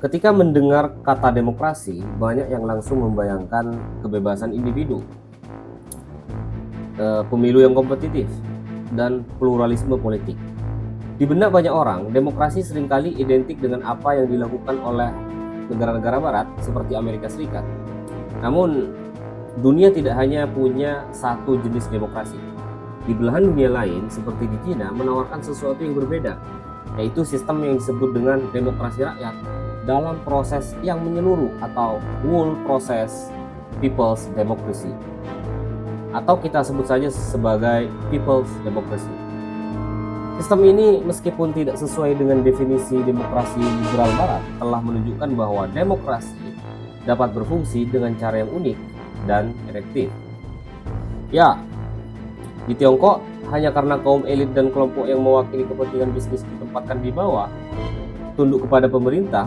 Ketika mendengar kata demokrasi, banyak yang langsung membayangkan kebebasan individu, pemilu yang kompetitif, dan pluralisme politik. Di benak banyak orang, demokrasi seringkali identik dengan apa yang dilakukan oleh negara-negara barat seperti Amerika Serikat. Namun, dunia tidak hanya punya satu jenis demokrasi. Di belahan dunia lain, seperti di Cina, menawarkan sesuatu yang berbeda, yaitu sistem yang disebut dengan demokrasi rakyat dalam proses yang menyeluruh atau whole process people's democracy, atau kita sebut saja sebagai people's democracy. Sistem ini meskipun tidak sesuai dengan definisi demokrasi liberal barat, telah menunjukkan bahwa demokrasi dapat berfungsi dengan cara yang unik dan efektif. Ya, di Tiongkok hanya karena kaum elit dan kelompok yang mewakili kepentingan bisnis ditempatkan di bawah, tunduk kepada pemerintah,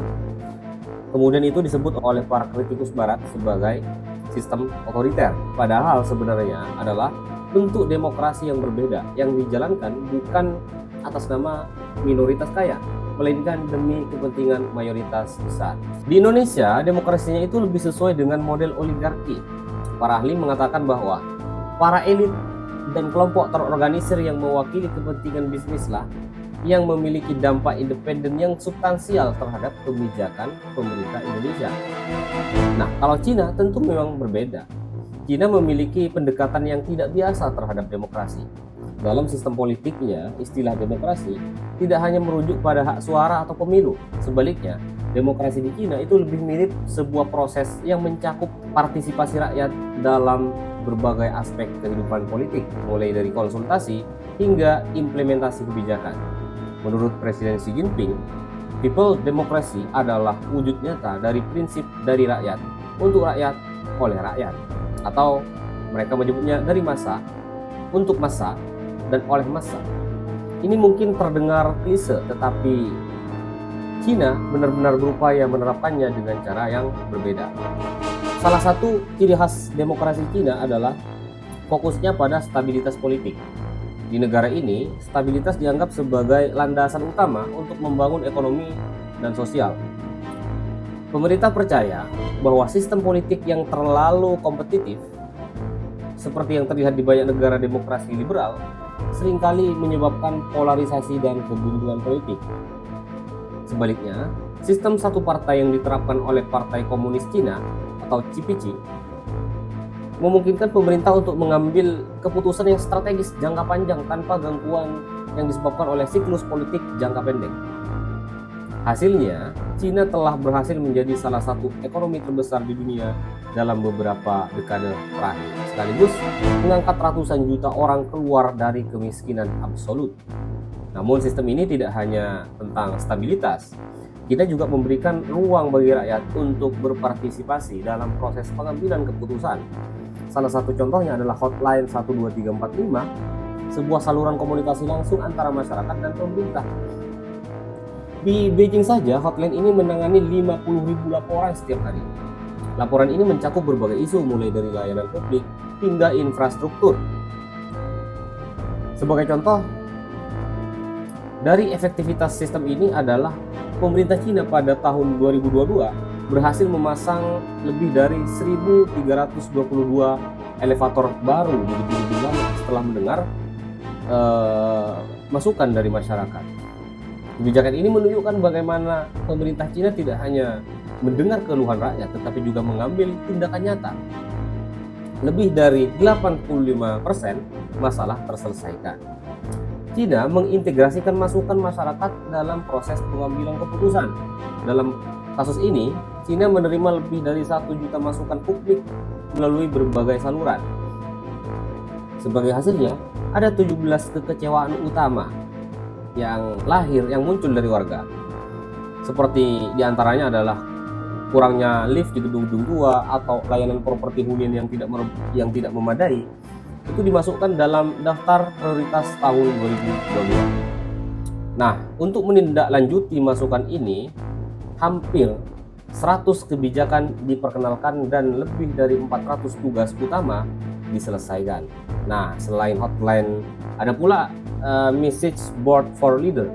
kemudian itu disebut oleh para kritikus barat sebagai sistem otoriter. Padahal sebenarnya adalah bentuk demokrasi yang berbeda, yang dijalankan bukan atas nama minoritas kaya, melainkan demi kepentingan mayoritas besar. Di Indonesia, demokrasinya itu lebih sesuai dengan model oligarki. Para ahli mengatakan bahwa para elit dan kelompok terorganisir yang mewakili kepentingan bisnislah yang memiliki dampak independen yang substansial terhadap kebijakan pemerintah Indonesia. Nah, kalau Cina tentu memang berbeda. Cina memiliki pendekatan yang tidak biasa terhadap demokrasi. Dalam sistem politiknya, istilah demokrasi tidak hanya merujuk pada hak suara atau pemilu. Sebaliknya, demokrasi di Cina itu lebih mirip sebuah proses yang mencakup partisipasi rakyat dalam berbagai aspek kehidupan politik, mulai dari konsultasi hingga implementasi kebijakan. Menurut Presiden Xi Jinping, people democracy adalah wujud nyata dari prinsip dari rakyat, untuk rakyat, oleh rakyat, atau mereka menyebutnya dari massa, untuk massa, dan oleh massa. Ini mungkin terdengar klise, tetapi Cina benar-benar berupaya menerapkannya dengan cara yang berbeda. Salah satu ciri khas demokrasi Cina adalah fokusnya pada stabilitas politik. Di negara ini, stabilitas dianggap sebagai landasan utama untuk membangun ekonomi dan sosial. Pemerintah percaya bahwa sistem politik yang terlalu kompetitif, seperti yang terlihat di banyak negara demokrasi liberal, seringkali menyebabkan polarisasi dan kebuntuan politik. Sebaliknya, sistem satu partai yang diterapkan oleh Partai Komunis Cina atau CPC memungkinkan pemerintah untuk mengambil keputusan yang strategis jangka panjang tanpa gangguan yang disebabkan oleh siklus politik jangka pendek. Hasilnya, Cina telah berhasil menjadi salah satu ekonomi terbesar di dunia dalam beberapa dekade terakhir, sekaligus mengangkat ratusan juta orang keluar dari kemiskinan absolut. Namun sistem ini tidak hanya tentang stabilitas, kita juga memberikan ruang bagi rakyat untuk berpartisipasi dalam proses pengambilan keputusan. Salah satu contohnya adalah Hotline 12345, sebuah saluran komunikasi langsung antara masyarakat dan pemerintah. Di Beijing saja, hotline ini menangani 50.000 laporan setiap hari. Laporan ini mencakup berbagai isu, mulai dari layanan publik hingga infrastruktur. Sebagai contoh, dari efektivitas sistem ini adalah pemerintah Cina pada tahun 2022 berhasil memasang lebih dari 1.322 elevator baru di gedung-gedung lama setelah mendengar masukan dari masyarakat. Kebijakan ini menunjukkan bagaimana pemerintah Cina tidak hanya mendengar keluhan rakyat, tetapi juga mengambil tindakan nyata. Lebih dari 85% masalah terselesaikan. Cina mengintegrasikan masukan masyarakat dalam proses pengambilan keputusan. Dalam kasus ini, Cina menerima lebih dari 1 juta masukan publik melalui berbagai saluran. Sebagai hasilnya, ada 17 kekecewaan utama yang muncul dari warga. Seperti diantaranya adalah kurangnya lift di gedung-gedung tua atau layanan properti hunian yang tidak memadai. Itu dimasukkan dalam daftar prioritas tahun 2022. Nah, untuk menindaklanjuti masukan ini, hampir 100 kebijakan diperkenalkan dan lebih dari 400 tugas utama diselesaikan. Nah, selain hotline, ada pula message board for leader,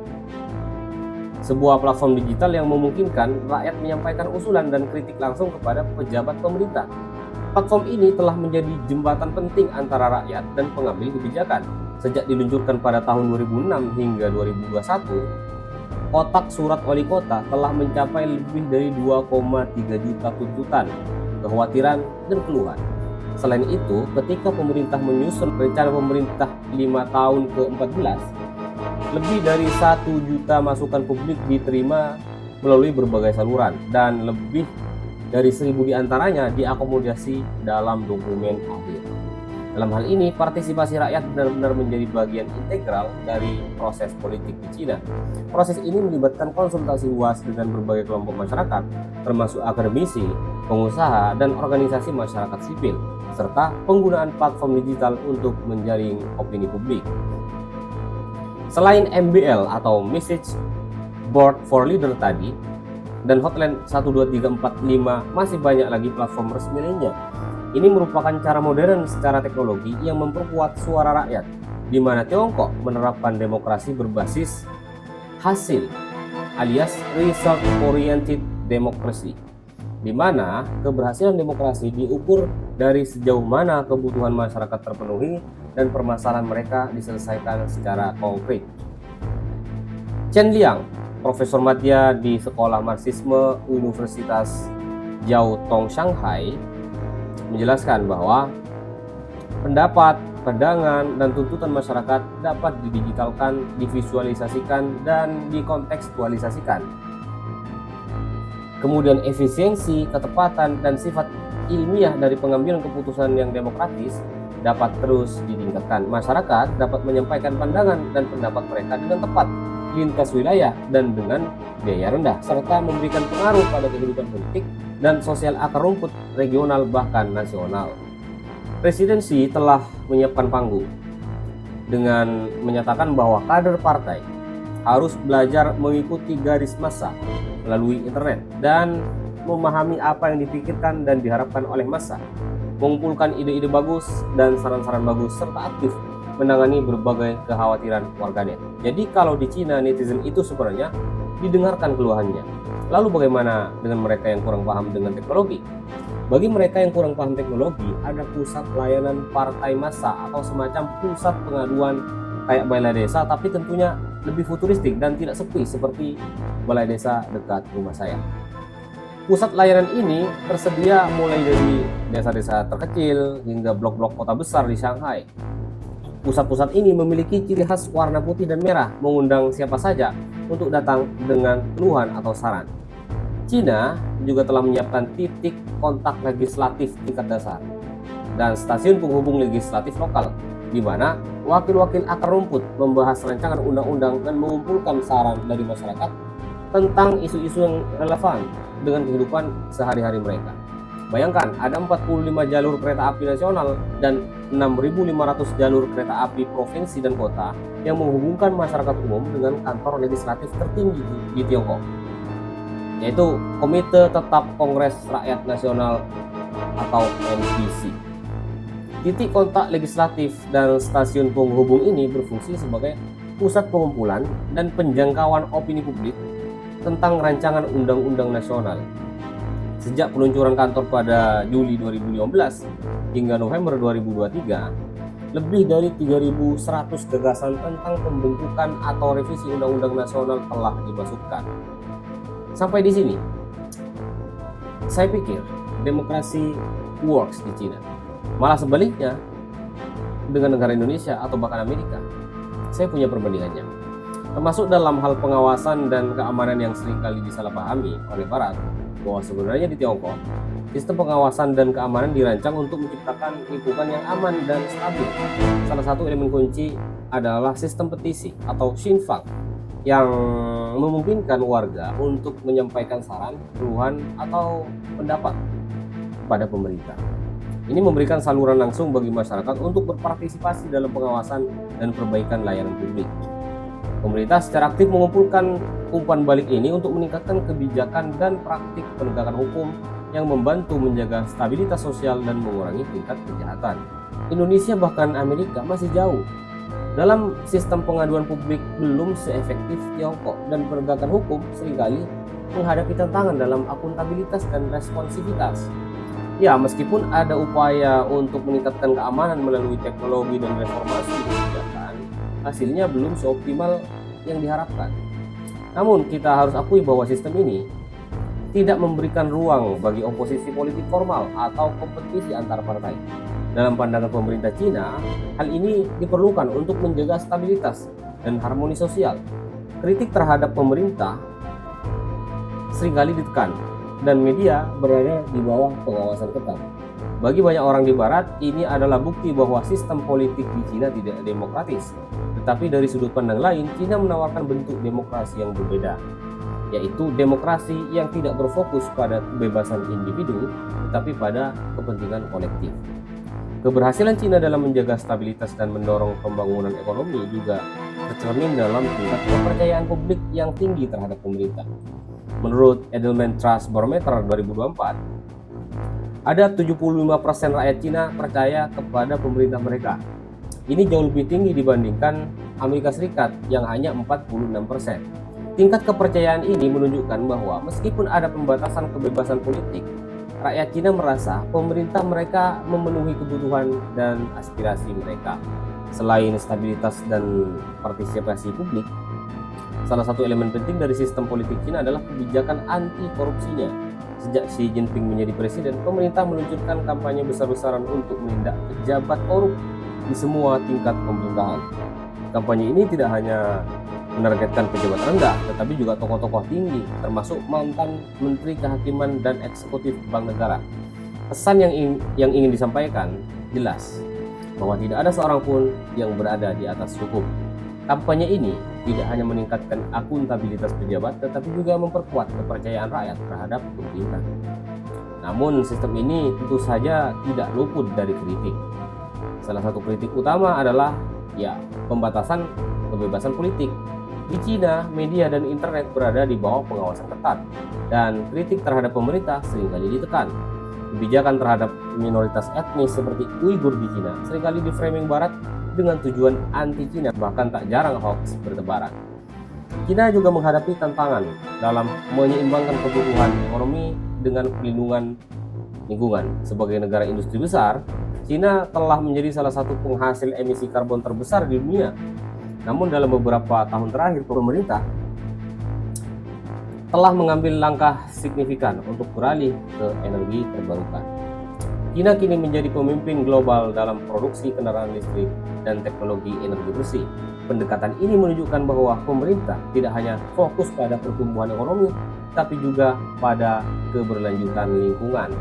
sebuah platform digital yang memungkinkan rakyat menyampaikan usulan dan kritik langsung kepada pejabat pemerintah. Platform ini telah menjadi jembatan penting antara rakyat dan pengambil kebijakan. Sejak diluncurkan pada tahun 2006 hingga 2021, kotak surat wali kota telah mencapai lebih dari 2,3 juta tuntutan, kekhawatiran, dan keluhan. Selain itu, ketika pemerintah menyusun rencana pemerintah 5 tahun ke-14, lebih dari 1 juta masukan publik diterima melalui berbagai saluran dan lebih dari 1.000 diantaranya diakomodasi dalam dokumen akhir. Dalam hal ini, partisipasi rakyat benar-benar menjadi bagian integral dari proses politik di Cina. Proses ini melibatkan konsultasi luas dengan berbagai kelompok masyarakat, termasuk akademisi, pengusaha, dan organisasi masyarakat sipil, serta penggunaan platform digital untuk menjaring opini publik. Selain MBL atau Message Board for Leader tadi, dan hotline 12345, masih banyak lagi platform resmi lainnya. Ini merupakan cara modern secara teknologi yang memperkuat suara rakyat, di mana Tiongkok menerapkan demokrasi berbasis hasil alias result oriented democracy, di mana keberhasilan demokrasi diukur dari sejauh mana kebutuhan masyarakat terpenuhi dan permasalahan mereka diselesaikan secara konkret. Chen Liang, profesor madya di Sekolah Marxisme Universitas Jiao Tong Shanghai, menjelaskan bahwa pendapat, pandangan, dan tuntutan masyarakat dapat didigitalkan, divisualisasikan, dan dikontekstualisasikan. Kemudian efisiensi, ketepatan, dan sifat ilmiah dari pengambilan keputusan yang demokratis dapat terus ditingkatkan. Masyarakat dapat menyampaikan pandangan dan pendapat mereka dengan tepat, lintas wilayah, dan dengan biaya rendah, serta memberikan pengaruh pada kehidupan politik dan sosial akar rumput regional bahkan nasional. Presidensi telah menyiapkan panggung dengan menyatakan bahwa kader partai harus belajar mengikuti garis massa melalui internet dan memahami apa yang dipikirkan dan diharapkan oleh massa, mengumpulkan ide-ide bagus dan saran-saran bagus, serta aktif menangani berbagai kekhawatiran warganet. Jadi kalau di Cina netizen itu sebenarnya didengarkan keluhannya. Lalu bagaimana dengan mereka yang kurang paham dengan teknologi? Bagi mereka yang kurang paham teknologi, ada pusat layanan partai massa atau semacam pusat pengaduan kayak balai desa, tapi tentunya lebih futuristik dan tidak sepi seperti balai desa dekat rumah saya. Pusat layanan ini tersedia mulai dari desa-desa terkecil hingga blok-blok kota besar di Shanghai. Pusat-pusat ini memiliki ciri khas warna putih dan merah, mengundang siapa saja untuk datang dengan keluhan atau saran. Cina juga telah menyiapkan titik kontak legislatif tingkat dasar dan stasiun penghubung legislatif lokal, di mana wakil-wakil akar rumput membahas rancangan undang-undang dan mengumpulkan saran dari masyarakat tentang isu-isu yang relevan dengan kehidupan sehari-hari mereka. Bayangkan, ada 45 jalur kereta api nasional dan 6.500 jalur kereta api provinsi dan kota yang menghubungkan masyarakat umum dengan kantor legislatif tertinggi di Tiongkok, yaitu Komite Tetap Kongres Rakyat Nasional atau NPC. Titik kontak legislatif dan stasiun penghubung ini berfungsi sebagai pusat pengumpulan dan penjangkauan opini publik tentang rancangan undang-undang nasional. Sejak peluncuran kantor pada Juli 2015 hingga November 2023, lebih dari 3.100 gagasan tentang pembentukan atau revisi undang-undang nasional telah dimasukkan. Sampai di sini, saya pikir demokrasi works di Cina. Malah sebaliknya, dengan negara Indonesia atau bahkan Amerika, saya punya perbandingannya. Termasuk dalam hal pengawasan dan keamanan yang seringkali disalahpahami oleh Barat, bahwa sebenarnya di Tiongkok, sistem pengawasan dan keamanan dirancang untuk menciptakan lingkungan yang aman dan stabil. Salah satu elemen kunci adalah sistem petisi atau Xinfang yang memungkinkan warga untuk menyampaikan saran, keluhan, atau pendapat kepada pemerintah. Ini memberikan saluran langsung bagi masyarakat untuk berpartisipasi dalam pengawasan dan perbaikan layanan publik. Pemerintah secara aktif mengumpulkan umpan balik ini untuk meningkatkan kebijakan dan praktik penegakan hukum yang membantu menjaga stabilitas sosial dan mengurangi tingkat kejahatan. Indonesia bahkan Amerika masih jauh Dalam sistem pengaduan publik belum seefektif Tiongkok, dan penegakan hukum seringkali menghadapi tantangan dalam akuntabilitas dan responsivitas. Ya, meskipun ada upaya untuk meningkatkan keamanan melalui teknologi dan reformasi kebijakan, hasilnya belum seoptimal yang diharapkan. Namun, kita harus akui bahwa sistem ini tidak memberikan ruang bagi oposisi politik formal atau kompetisi antar partai. Dalam pandangan pemerintah Cina, hal ini diperlukan untuk menjaga stabilitas dan harmoni sosial. Kritik terhadap pemerintah seringkali ditekan, dan media berada di bawah pengawasan ketat. Bagi banyak orang di Barat, ini adalah bukti bahwa sistem politik di Cina tidak demokratis. Tetapi dari sudut pandang lain, Cina menawarkan bentuk demokrasi yang berbeda, yaitu demokrasi yang tidak berfokus pada kebebasan individu, tetapi pada kepentingan kolektif. Keberhasilan Cina dalam menjaga stabilitas dan mendorong pembangunan ekonomi juga tercermin dalam tingkat kepercayaan publik yang tinggi terhadap pemerintah. Menurut Edelman Trust Barometer 2024, ada 75% rakyat Cina percaya kepada pemerintah mereka. Ini jauh lebih tinggi dibandingkan Amerika Serikat yang hanya 46%. Tingkat kepercayaan ini menunjukkan bahwa meskipun ada pembatasan kebebasan politik, rakyat Cina merasa pemerintah mereka memenuhi kebutuhan dan aspirasi mereka. Selain stabilitas dan partisipasi publik, salah satu elemen penting dari sistem politik Cina adalah kebijakan anti korupsinya. Sejak Xi Jinping menjadi presiden, pemerintah meluncurkan kampanye besar-besaran untuk menindak pejabat korup di semua tingkat pemerintahan. Kampanye ini tidak hanya menargetkan pejabat rendah, tetapi juga tokoh-tokoh tinggi, termasuk mantan Menteri Kehakiman dan Eksekutif Bank Negara. Pesan yang ingin disampaikan jelas, bahwa tidak ada seorang pun yang berada di atas hukum. Kampanye ini tidak hanya meningkatkan akuntabilitas pejabat, tetapi juga memperkuat kepercayaan rakyat terhadap pemerintah. Namun sistem ini tentu saja tidak luput dari kritik. Salah satu kritik utama adalah pembatasan kebebasan politik. Di Cina, media dan internet berada di bawah pengawasan ketat, dan kritik terhadap pemerintah seringkali ditekan. Kebijakan terhadap minoritas etnis seperti Uighur di Cina seringkali di-framing Barat dengan tujuan anti-Cina, bahkan tak jarang hoax bertebaran. Cina juga menghadapi tantangan dalam menyeimbangkan kebutuhan ekonomi dengan perlindungan lingkungan. Sebagai negara industri besar, Cina telah menjadi salah satu penghasil emisi karbon terbesar di dunia. Namun dalam beberapa tahun terakhir, pemerintah telah mengambil langkah signifikan untuk beralih ke energi terbarukan. China kini menjadi pemimpin global dalam produksi kendaraan listrik dan teknologi energi bersih. Pendekatan ini menunjukkan bahwa pemerintah tidak hanya fokus pada pertumbuhan ekonomi, tapi juga pada keberlanjutan lingkungan.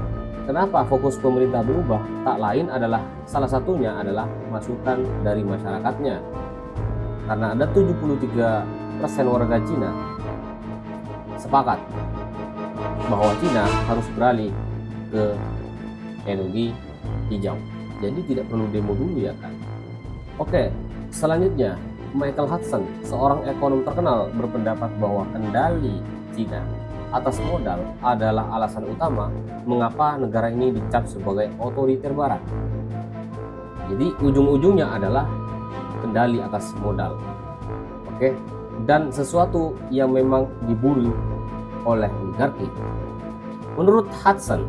Kenapa fokus pemerintah berubah? Tak lain adalah salah satunya adalah masukan dari masyarakatnya. Karena ada 73% warga Cina sepakat bahwa Cina harus beralih ke energi hijau. Jadi tidak perlu demo dulu ya kan. Oke, selanjutnya Michael Hudson, seorang ekonom terkenal, berpendapat bahwa kendali Cina atas modal adalah alasan utama mengapa negara ini dicap sebagai otoriter barat. Jadi ujung-ujungnya adalah kendali atas modal. Oke, dan sesuatu yang memang diburu oleh oligarki. Menurut Hudson,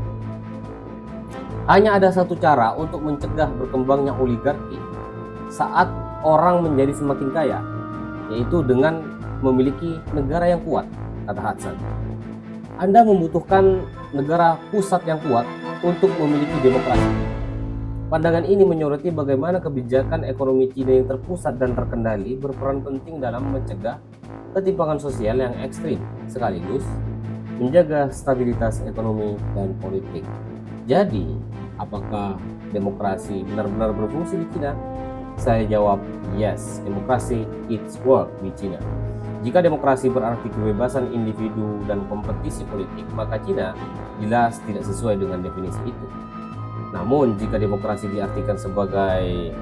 hanya ada satu cara untuk mencegah berkembangnya oligarki saat orang menjadi semakin kaya, yaitu dengan memiliki negara yang kuat, kata Hudson. Anda membutuhkan negara pusat yang kuat untuk memiliki demokrasi. Pandangan ini menyoroti bagaimana kebijakan ekonomi Cina yang terpusat dan terkendali berperan penting dalam mencegah ketimpangan sosial yang ekstrim, sekaligus menjaga stabilitas ekonomi dan politik. Jadi, apakah demokrasi benar-benar berfungsi di Cina? Saya jawab, yes, demokrasi it's work di Cina. Jika demokrasi berarti kebebasan individu dan kompetisi politik, maka Cina jelas tidak sesuai dengan definisi itu. Namun, jika demokrasi diartikan sebagai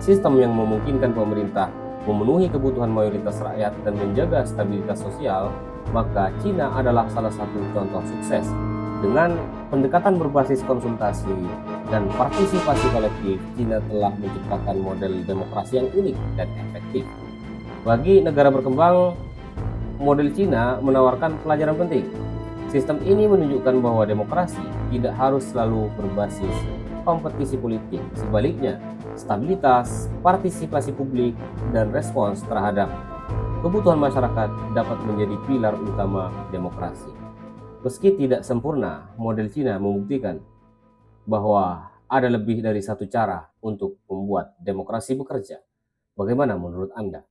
sistem yang memungkinkan pemerintah memenuhi kebutuhan mayoritas rakyat dan menjaga stabilitas sosial, maka Cina adalah salah satu contoh sukses. Dengan pendekatan berbasis konsultasi dan partisipasi kolektif, Cina telah menciptakan model demokrasi yang unik dan efektif. Bagi negara berkembang, model Cina menawarkan pelajaran penting. Sistem ini menunjukkan bahwa demokrasi tidak harus selalu berbasis kompetisi politik. Sebaliknya, stabilitas, partisipasi publik, dan respons terhadap kebutuhan masyarakat dapat menjadi pilar utama demokrasi. Meski tidak sempurna, model Cina membuktikan bahwa ada lebih dari satu cara untuk membuat demokrasi bekerja. Bagaimana menurut Anda?